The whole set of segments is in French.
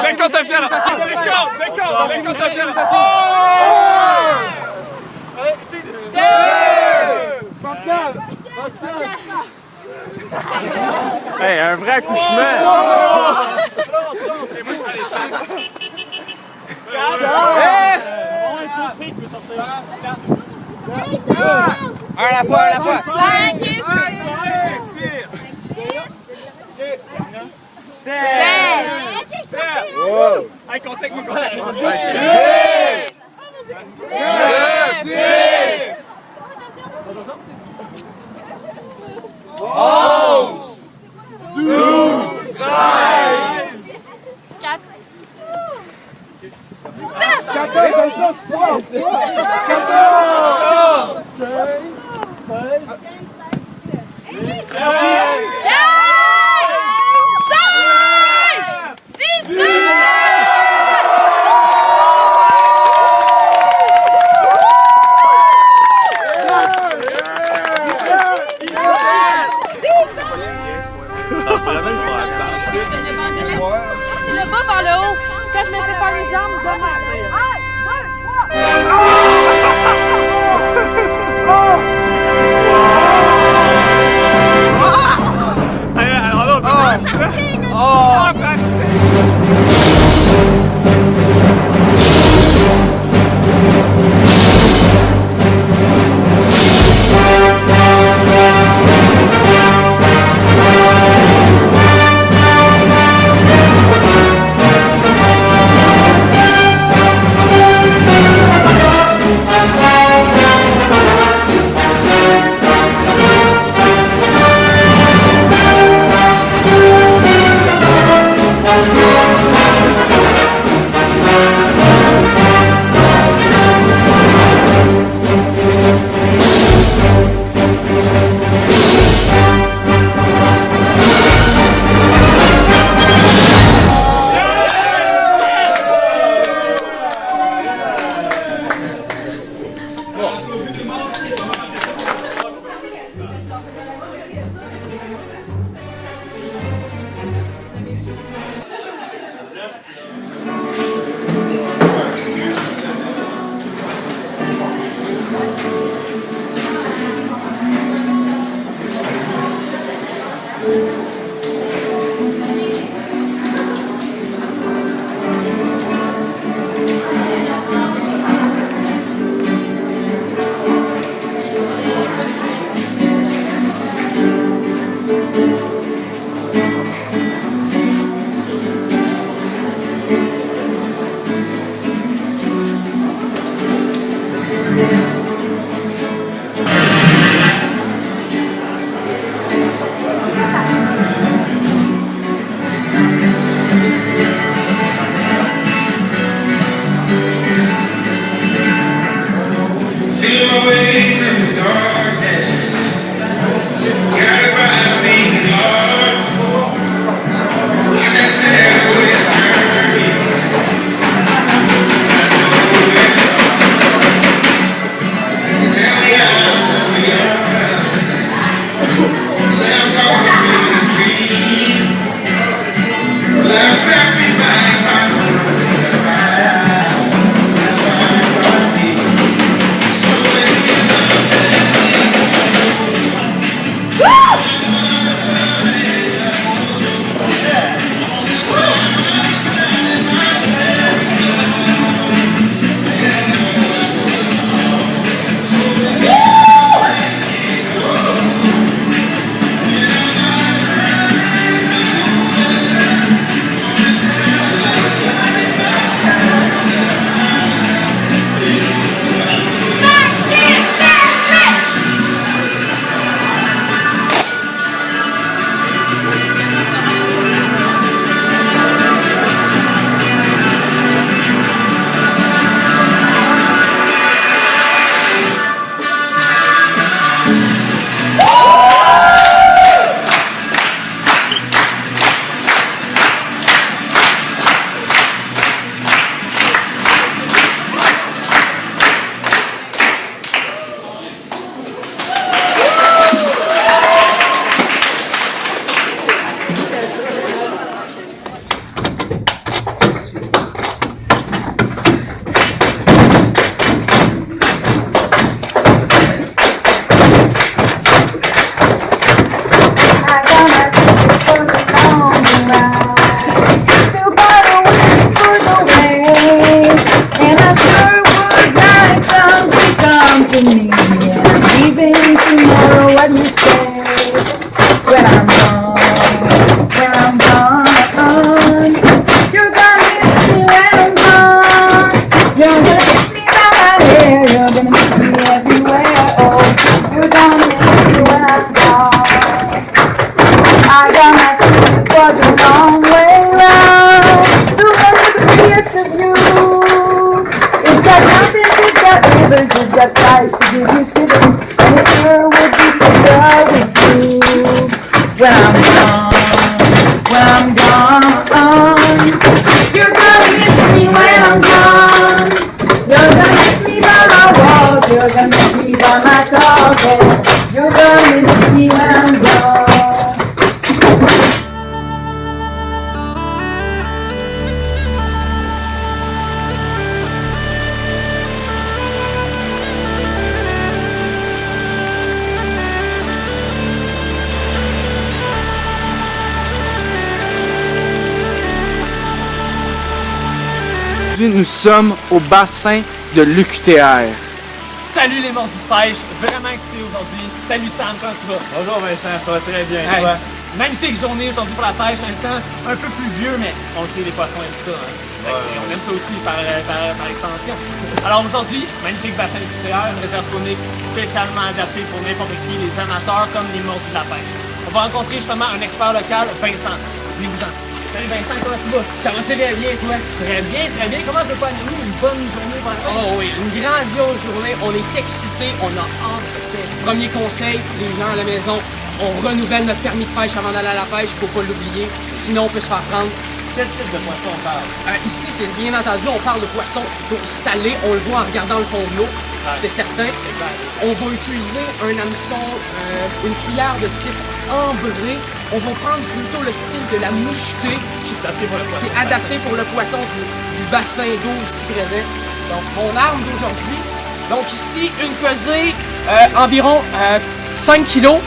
Décompte officiel! Décompte officiel! Pascal! Hey, un vrai accouchement! Un à la fois, un à la fois! 5, 7! Hey, contact, mon 8! 9, 10! 11! 12! 13! 4, 14! c'est le bas par le haut. Quand je me fais faire les jambes, demain. 1, 2, 3. Alors l'autre! parts of you. If got nothing, we got rivers, we got ties to give you cities, and it sure would be better with you. When I'm gone, you're gonna miss me when I'm gone. You're gonna miss me by my walls, you're gonna miss me by my closet. You're gonna miss me when I'm gone. Nous sommes au bassin de l'UQTR. Salut les mordus de pêche, vraiment excité aujourd'hui. Salut Sam, comment tu vas? Bonjour Vincent, ça va très bien. Hey, Toi? magnifique journée aujourd'hui pour la pêche, un temps un peu plus vieux, mais on le sait, les poissons aiment ça. Hein. On aime ça aussi par extension. Alors aujourd'hui, magnifique bassin de l'UQTR, une réserve faunique spécialement adaptée pour n'importe qui, les amateurs comme les mordus de la pêche. On va rencontrer justement un expert local, Vincent. Venez-vous-en. Salut Vincent, comment tu vas? Ça va très bien, toi? Très bien, très bien. Comment je peux animer une bonne journée pour la pêche? Oh oui, une grandiose journée. On est excités, on a hâte. Premier conseil, les gens à la maison, on renouvelle notre permis de pêche avant d'aller à la pêche, faut pas l'oublier. Sinon, on peut se faire prendre. Quel type de poisson on parle? Ici, c'est bien entendu, on parle de poisson d'eau salée. On le voit en regardant le fond de l'eau, c'est certain. On va utiliser un hameçon, une cuillère de type ambré. On va prendre plutôt le style de la mouchetée. C'est adapté pour le poisson du bassin d'eau ici présent. Donc, mon arme d'aujourd'hui. Donc ici, une pesée environ 5 kg.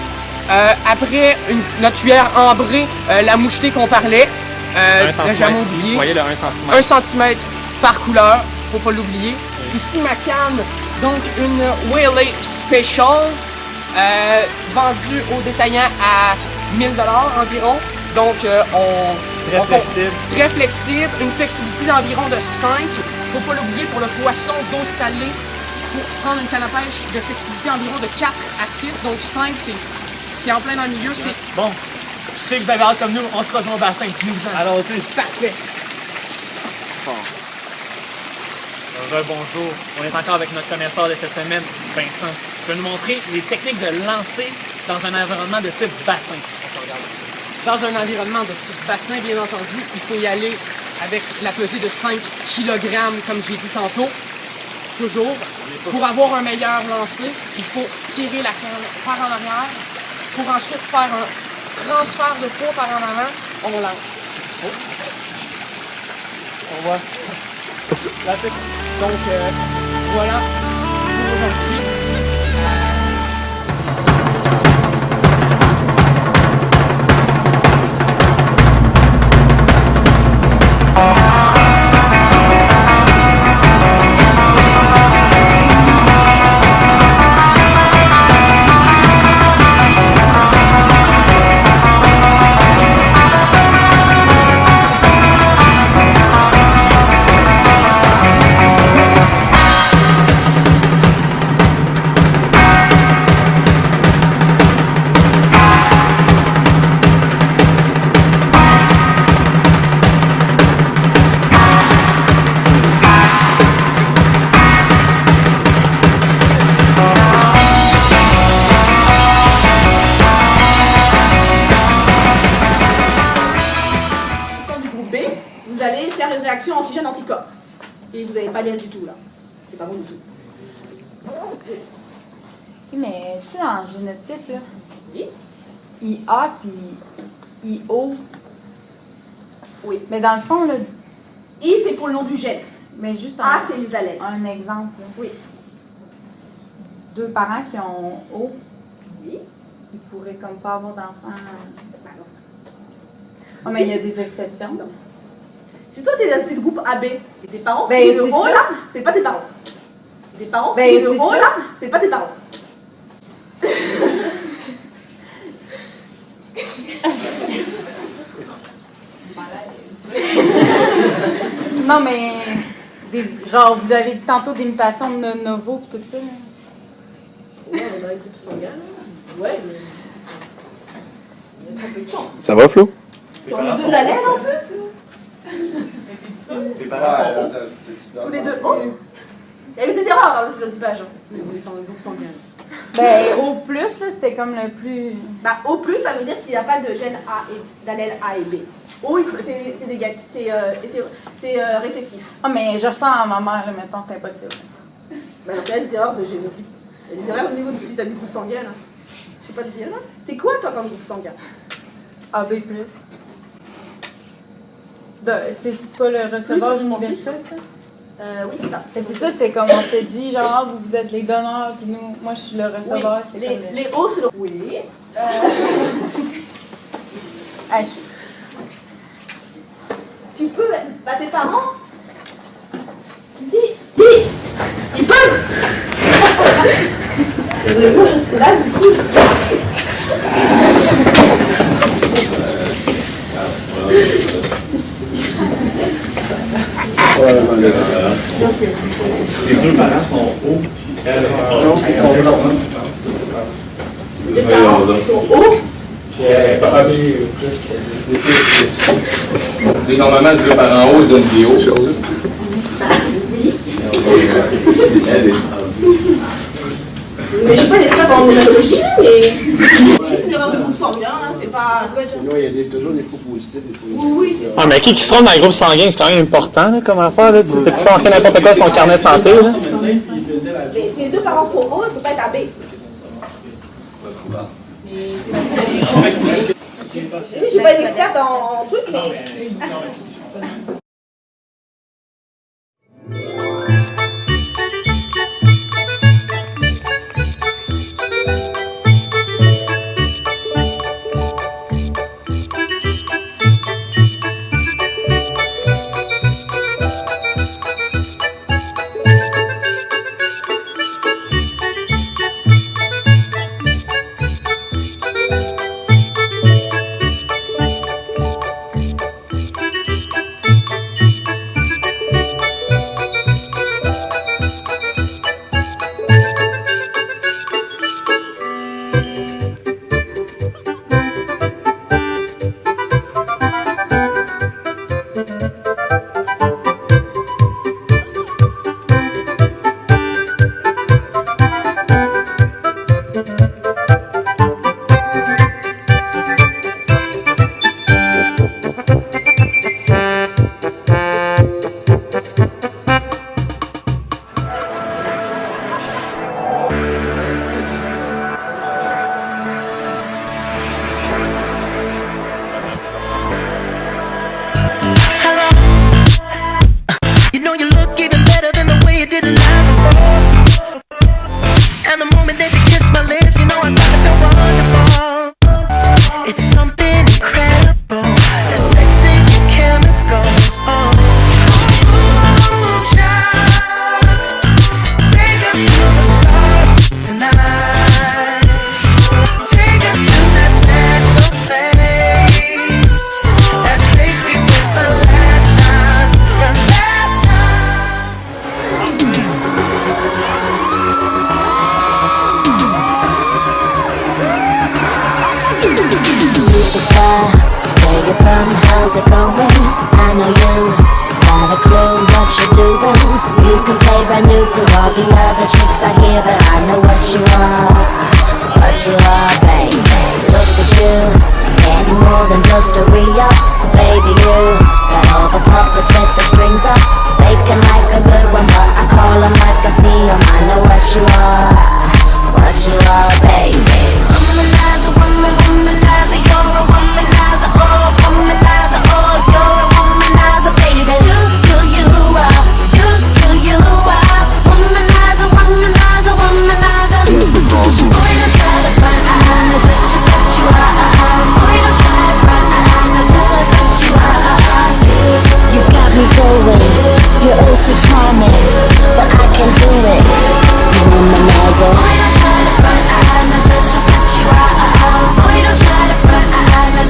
Après, notre cuillère ambrée, la mouchetée qu'on parlait. 1 cm ici, vous voyez le 1 cm. 1 cm par couleur, faut pas l'oublier. Ici ma canne, donc une Whaley Special, vendue au détaillant à 1000 $ environ. Donc très flexible, une flexibilité d'environ de 5. Faut pas l'oublier, pour le poisson d'eau salée, pour prendre une canne à pêche de flexibilité environ de 4 à 6. Donc 5 c'est en plein dans le milieu. C'est bon. Je sais que vous avez hâte comme nous, on se rejoint au bassin. Allons-y. Parfait. Bonjour, on est encore avec notre connaisseur de cette semaine, Vincent. Tu vas nous montrer les techniques de lancer dans un environnement de type bassin. Dans un environnement de type bassin, bien entendu, il faut y aller avec la pesée de 5 kg, comme j'ai dit tantôt. Toujours. Pour avoir un meilleur lancer, il faut tirer la canne par en arrière. Pour ensuite faire un transfert de poids par en avant, on lance. On voit. Donc, voilà pour aujourd'hui. Anticorps. Et vous n'allez pas bien du tout là. C'est pas bon du tout. Oui, mais tu sais, en génotype, là, oui. IA puis IO. Oui. Mais dans le fond, là. I, c'est pour le nom du gène. Mais juste A, c'est les allèles. Un exemple. Là. Oui. 2 parents qui ont O. Oui. Ils pourraient comme pas avoir d'enfants. Bah non. Oh, mais il y a des exceptions. Non. Si toi, t'es groupe AB, et tes parents ben, sont le O là, c'est pas tes parents. Tes parents ben, sont le O là, c'est pas tes parents. Non, mais. Genre, vous avez dit tantôt des mutations de Novo et tout ça. Là. Ouais, on a un groupe sanguin. Ouais, mais. Il y a très peu de chance. Ça va, Flo? Sur les 2 allèles en plus. Tes parents sont hauts. Tous les deux hauts. Il y avait des erreurs dans le stéréotypage. Hein. Mais vous les groupe sanguin. Ben, au plus, là, c'était comme le plus. Bah, au plus, ça veut dire qu'il n'y a pas de gène A et d'allèle A et B. O, c'est récessif. Ah, mais je ressens à ma mère, là, maintenant, c'est impossible. Bah, donc, il y a des erreurs de génotype. Il y a des erreurs au niveau du système du groupe sanguin. Hein. Je sais pas te dire là. T'es quoi, toi, comme groupe sanguin? AB+. C'est pas le receveur universel, ça? Oui, c'est ça. C'est ça, c'était comme on s'était dit, genre, vous êtes les donneurs, puis nous, moi, je suis le receveur. Oui, c'était comme les hauts, c'est le... Oui. Hey, Tu peux... Bah, tes parents... Ils peuvent... Là, du coup... Ces deux parents sont hauts, puis elle Les parents sont hauts. puis elle pas plus. Normalement, deux parents hauts donnent des hauts. Mais je sais pas les traits en immunologie, mais... C'est une erreur de groupe sanguin, hein, c'est pas... Non, il y a toujours des faux positifs, des faux négatifs. Oui, c'est Ah, mais qui se trompe dans le groupe sanguin, c'est quand même important là, comme affaire. Là. Tu peux pas marquer n'importe quoi sur ton carnet de santé. Là. Mais si les deux parents sont hauts, ils ne peuvent pas être AB. Je suis pas une experte en trucs, mais... how's it going? I know you got a clue what you're doing. You can play brand new to all the other chicks out here, but I know what you are, baby. Look at you, getting more than just a re-up. Baby, you got all the puppets with the strings up, faking like a good one, but I call them like I see them. I know what you are, baby. Womanizer, womanizer, you're a womanizer, oh, womanizer, oh, you're a womanizer, baby. You are, you are, womanizer, womanizer, womanizer. Boy, don't try to front, just what you are. Boy, don't try to front, just what you are. You got me going, you're oh so charming, but I can't do it. You womanizer. Boy, don't try to front, just what you are. Boy, don't try to front,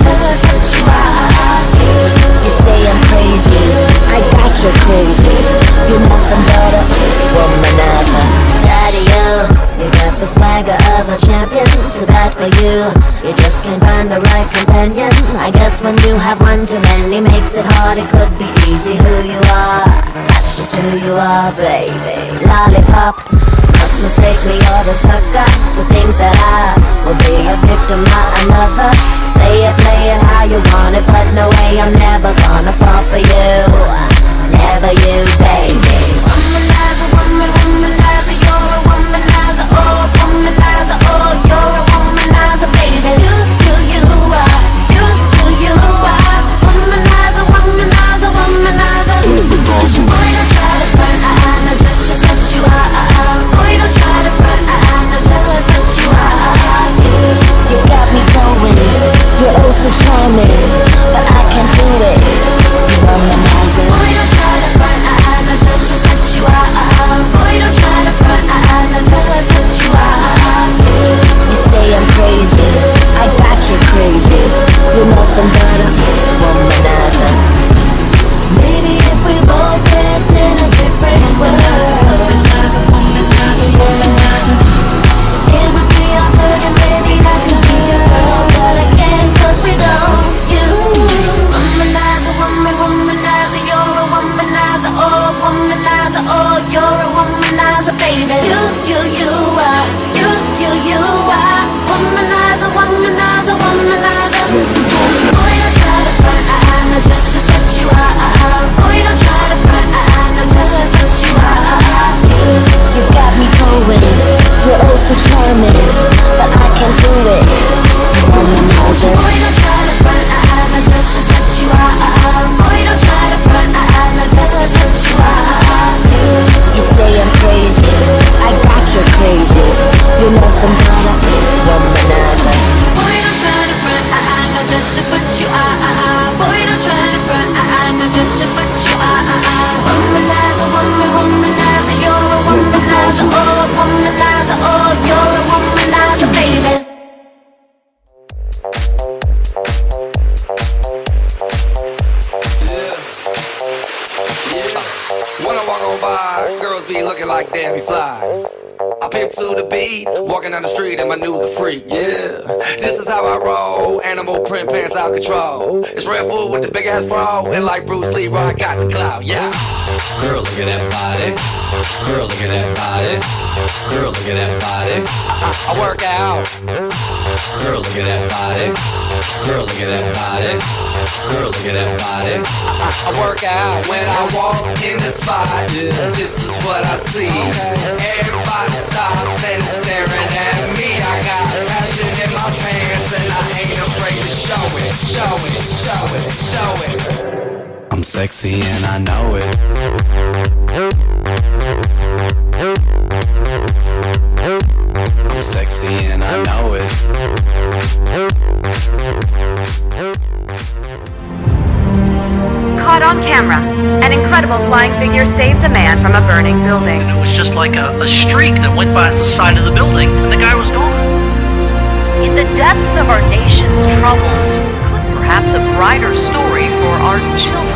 just what you are. You say I'm crazy, I got you crazy. You're nothing but a womanizer. Daddy, you got the swagger of a champion. Too bad for you, you just can't buy find the right companion. I guess when you have one too many makes it hard, it could be easy. Who you are, that's just who you are, baby. Lollipop, must mistake me, you're the sucker, to think that I will be a victim, not another. Say it, play it how you want it, but no way, I'm never gonna fall for you. Never you, baby. Womanizer, womanizer, you're a womanizer, oh, womanizer, oh, you're a womanizer, baby. You are, you are, womanizer, womanizer, womanizer. Boy, don't try to front, no, just what you are. Boy, don't try to front, no, just what you are. You got me going, you're oh so charming, but I can't do it. You womanizer. Boy, don't try to front, no, just what you are. Boy, don't try to front, no, just what you are. You say I'm crazy, I got you crazy. You're nothing but a womanizer. Maybe if we both lived in a different world, womanizer, womanizer, womanizer, it would be all good and maybe I could be your girl, but I can't 'cause we don't. You womanizer, womanizer, you're a womanizer, oh, womanizer, oh, you're a womanizer, baby. You are, you are, womanizer, womanizer, womanizer. Boy, don't try to front, no, just what you are. Boy, don't try to front, no, just what you are. You got me going, you're oh so charming, but I can't do it. Womanizer. Boy, don't try to front, no, just what you are. Boy, don't try to front, no, just what you are. You say I'm crazy, I got you crazy. You're nothing but a womanizer. Boy, don't try to front, no, just what you are. Boy, don't try to front, no, just what you are. Womanizer, womanizer, you're a womanizer, oh, womanizer, oh, you're a womanizer, baby. When I walk on by, girls be looking like Debbie Fly. I pimp to the beat, walking down the street and my new the freak, yeah. This is how I roll, animal print pants out control. It's Red Bull with the big ass bra, and like Bruce Lee, I got the clout, yeah. Girl, look at that body. Girl, look at that body. Girl, look at that body. I work out. Girl, look at that body. Girl, look at that body. Girl, look at that body. I work out when I walk in the spot. This is what I see. Everybody stops and is staring at me. I got passion in my pants and I ain't afraid to show it. Show it, show it, show it. I'm sexy and I know it. I'm sexy and I know it. Caught on camera, an incredible flying figure saves a man from a burning building. And it was just like a streak that went by the side of the building, and the guy was gone. In the depths of our nation's troubles, could perhaps a brighter story for our children.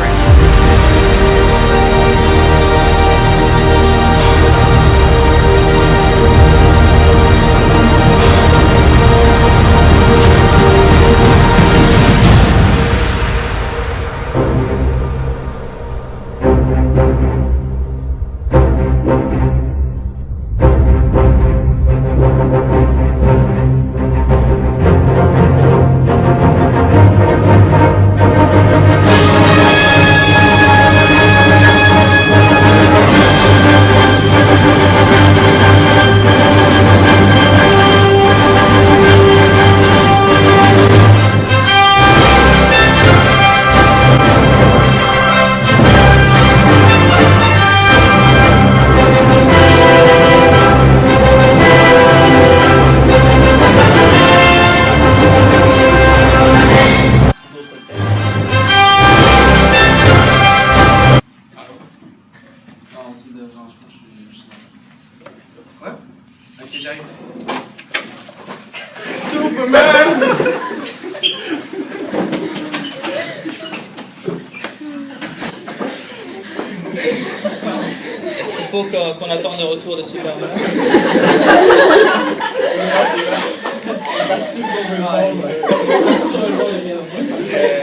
Est-ce qu'il faut qu'on attende le retour de Superman?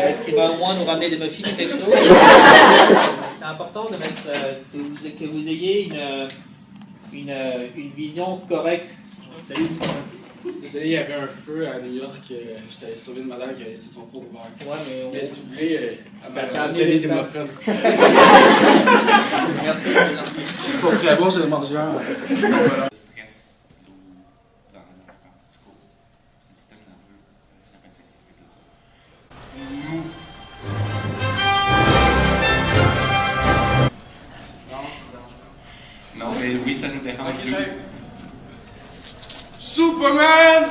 Est-ce qu'il va au moins nous ramener des muffins ou quelque chose? C'est important de mettre, que vous ayez une vision correcte. Salut. Désolé, il y avait un feu à New York. J'étais allé sauver une madame qui a laissé son four ouvert. Ouais, mais si vous voulez, elle m'a donné des muffins. Merci. Ils sont très bons, j'ai mangé un. Voilà. Non, mais oui, ça nous dérange. Okay, Superman!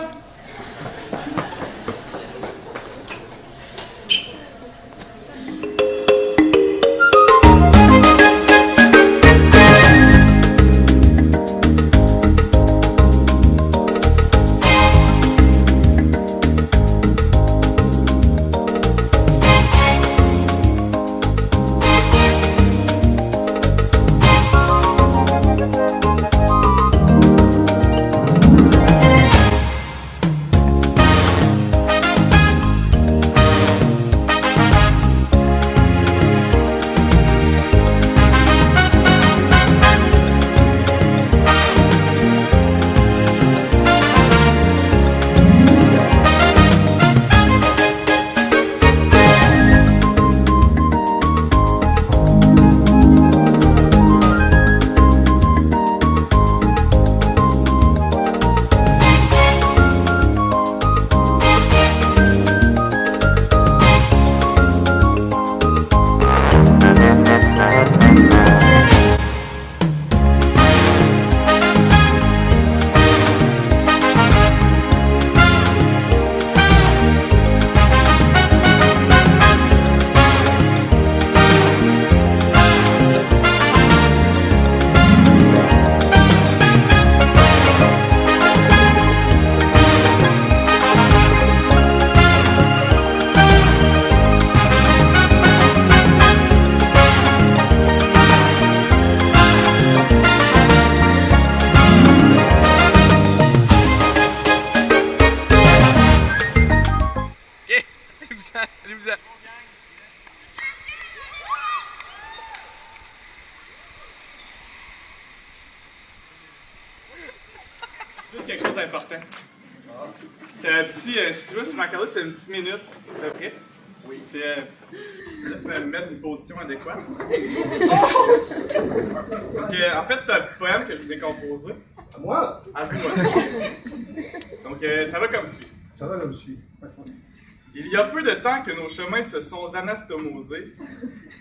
Juste quelque chose d'important. C'est un petit, je sais pas si vous m'accordez, c'est une petite minute à peu près. Oui. C'est juste me mettre une position adéquate. Donc, en fait, c'est un petit poème que je vous ai composé. À moi? À vous, ouais. Donc, ça va comme suit. Ça va comme suit. Il y a peu de temps que nos chemins se sont anastomosés,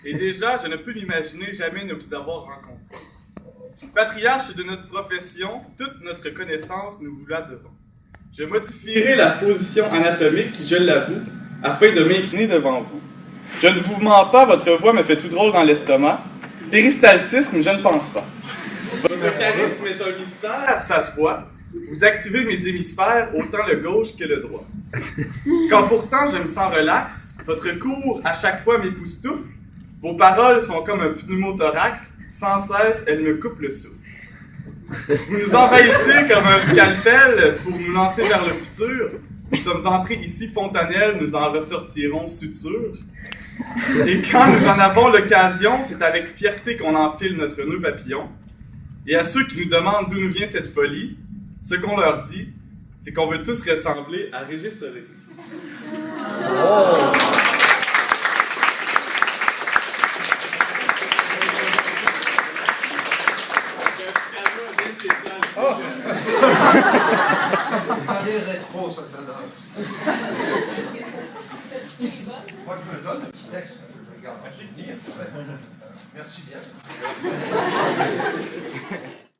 et déjà, je ne peux m'imaginer jamais ne vous avoir rencontré. Patriarche de notre profession, toute notre connaissance, nous vous la devons. Je modifierai la position anatomique, je l'avoue, afin de m'incliner devant vous. Je ne vous mens pas, votre voix me fait tout drôle dans l'estomac. Péristaltisme, je ne pense pas. Votre charisme est un mystère, ça se voit. Vous activez mes hémisphères, autant le gauche que le droit. Quand pourtant je me sens relax, votre cours à chaque fois m'époustoufle. Vos paroles sont comme un pneumothorax, sans cesse elles me coupent le souffle. Vous nous envahissez comme un scalpel pour nous lancer vers le futur. Nous sommes entrés ici fontanelles, nous en ressortirons sutures. Et quand nous en avons l'occasion, c'est avec fierté qu'on enfile notre nœud papillon. Et à ceux qui nous demandent d'où nous vient cette folie, ce qu'on leur dit, c'est qu'on veut tous ressembler à Régis Soleil. Oh. Oh! Allez, rétro, ça tendance. Moi, je me donne un petit texte, je regarde un souvenir. Merci bien.